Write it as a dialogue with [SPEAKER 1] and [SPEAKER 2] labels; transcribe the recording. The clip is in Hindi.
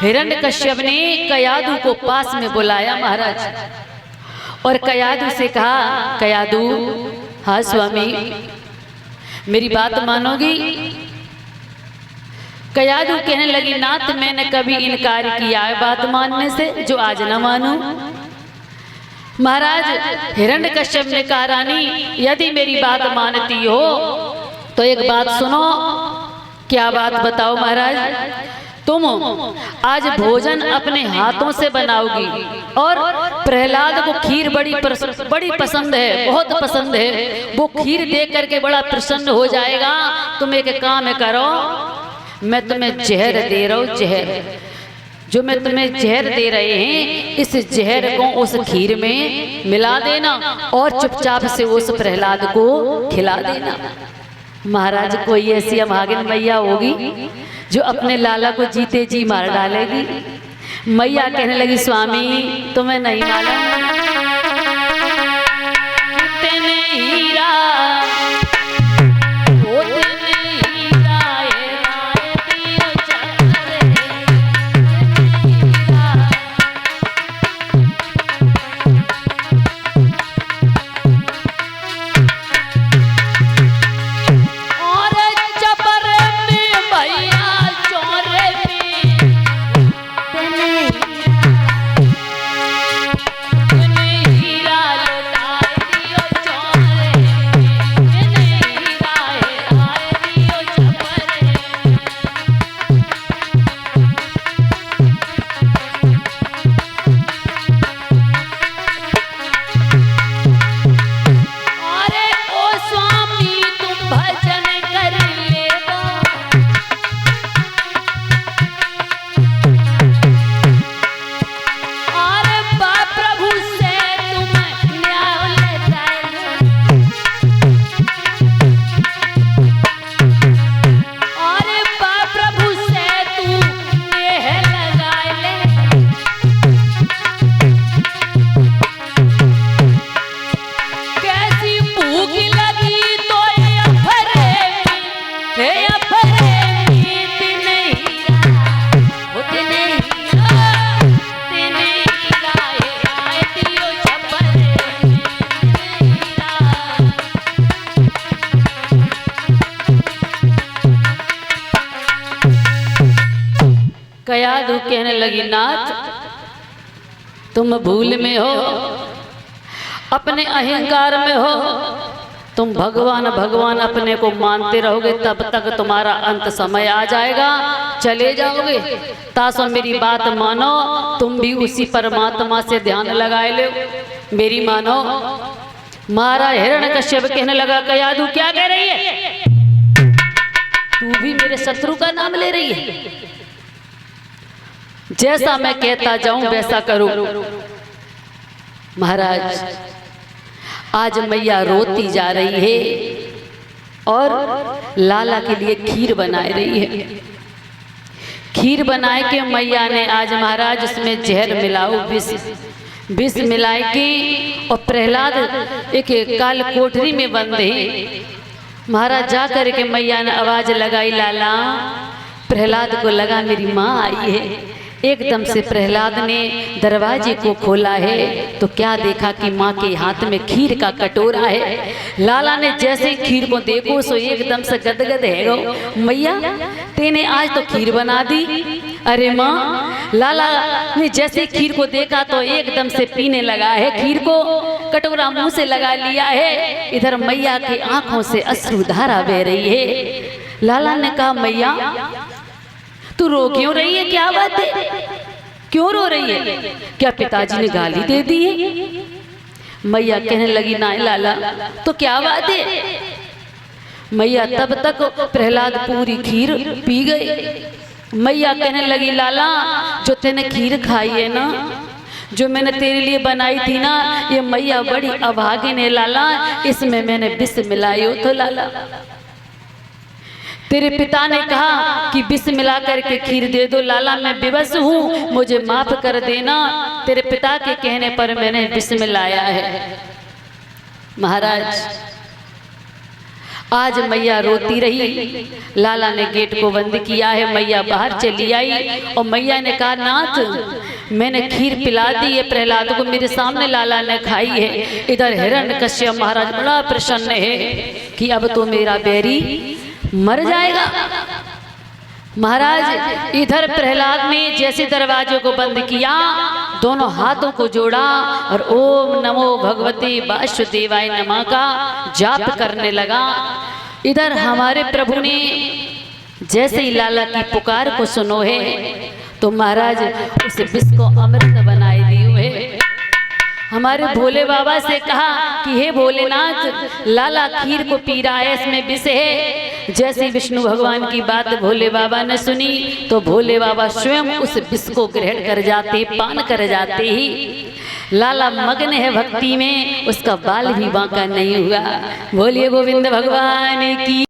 [SPEAKER 1] हिरण्यकश्यप ने कयाधु को पास में बुलाया महाराज, और कयाधु से कहा, कयाधु, हाँ स्वामी मेरी बात मानोगी? कयाधु कहने लगी, नाथ मैंने कभी इनकार किया है बात मानने से जो आज न मानूं। महाराज हिरण्यकश्यप ने कहा, रानी यदि मेरी बात मानती हो तो एक बात सुनो। क्या बात बताओ महाराज? तुम आज भोजन अपने हाथों से बनाओगी और प्रहलाद को खीर बड़ी पसंद है, बहुत पसंद है। वो खीर देख करके बड़ा प्रसन्न हो जाएगा। तुम एक काम करो, मैं तुम्हें जहर दे रहा हूँ, जहर जो मैं तुम्हें जहर दे रहे हैं, इस जहर को उस खीर में मिला देना और चुपचाप से उस प्रहलाद को खिला देना। महाराज कोई ऐसी अभागिन मैया होगी जो अपने लाला को जीते जी मार डालेगी। मैया कहने लगी, स्वामी तुम्हें नहीं मालूम कयाधु कहने लगी, नाथ तुम भूल में हो, अपने अहंकार में हो। तुम भगवान भगवान अपने को मानते रहोगे तब तक तुम्हारा अंत समय आ जाएगा, चले जाओगे। तासो मेरी बात मानो, तुम भी उसी परमात्मा से ध्यान लगाए लो, मेरी मानो। महाराज हिरण्यकश्यप कहने लगा, कयाधु क्या कह रही है? तू भी मेरे शत्रु का नाम ले रही है? जैसा मैं कहता जाऊं वैसा करूं। महाराज आज मैया रोती जा रही है और लाला के लिए खीर बना रही है। खीर बनाए के मैया ने आज महाराज उसमें जहर मिलाओ, विष मिलाए के, और प्रहलाद एक काल कोठरी में बंद है। महाराज जा करके मैया ने आवाज लगाई, लाला। प्रहलाद को लगा मेरी माँ आई है। एकदम से प्रहलाद ने दरवाजे को खोला है तो क्या देखा कि माँ के हाथ में खीर का कटोरा है। लाला ने जैसे खीर को देखो सो एकदम से गदगद है गो, मैया तेने आज तो खीर बना दी। अरे माँ, लाला ने जैसे खीर को देखा तो एकदम से पीने लगा है खीर को, कटोरा मुंह से लगा लिया है। इधर मैया की आंखों से अश्रुधारा बह रही है। लाला ने कहा, मैया तू रो क्यों रही है? क्या बात है, क्यों रो रही है? क्या पिताजी ने गाली दे दी है? मैया कहने लगी, ना लाला, तो क्या बात है? मैया तब तक प्रहलाद पूरी खीर पी गई। मैया कहने लगी, लाला जो तेने खीर खाई है ना, जो मैंने तेरे लिए बनाई थी ना, ये मैया बड़ी अभागिन है लाला, इसमें मैंने विष मिलाई हो। तो लाला तेरे पिता ने कहा कि विष मिला करके खीर दे दो। लाला मैं विवश हूँ, मुझे माफ कर देना। तेरे पिता के कहने पर मैंने विष मिलाया है। महाराज आज मैया रोती रही, लाला ने गेट को बंद किया है, मैया बाहर चली आई और मैया ने कहा नाथ मैंने खीर पिला दी है प्रहलाद को, मेरे सामने लाला ने खाई है। इधर हिरण्यकश्यप महाराज बड़ा प्रसन्न है कि अब तो मेरा बैरी मर जाएगा। महाराज इधर प्रहलाद ने जैसे दरवाजे को बंद किया, दोनों हाथों को जोड़ा और ओम नमो भगवते वासुदेवाय नमः का जाप करने लगा। इधर हमारे प्रभु ने जैसे ही लाला की पुकार को सुनो है तो महाराज उस विष को अमृत बनाए दिए हुए। हमारे भोले बाबा से कहा कि हे भोलेनाथ, लाला खीर को पी रहा है, इसमें विष है। जैसे विष्णु भगवान की बात भोले बाबा ने सुनी तो भोले बाबा स्वयं उस विष को ग्रहण कर जाते, पान कर जाते ही लाला मग्न है भक्ति में, उसका बाल भी बांका नहीं हुआ। बोलिए गोविंद भगवान की।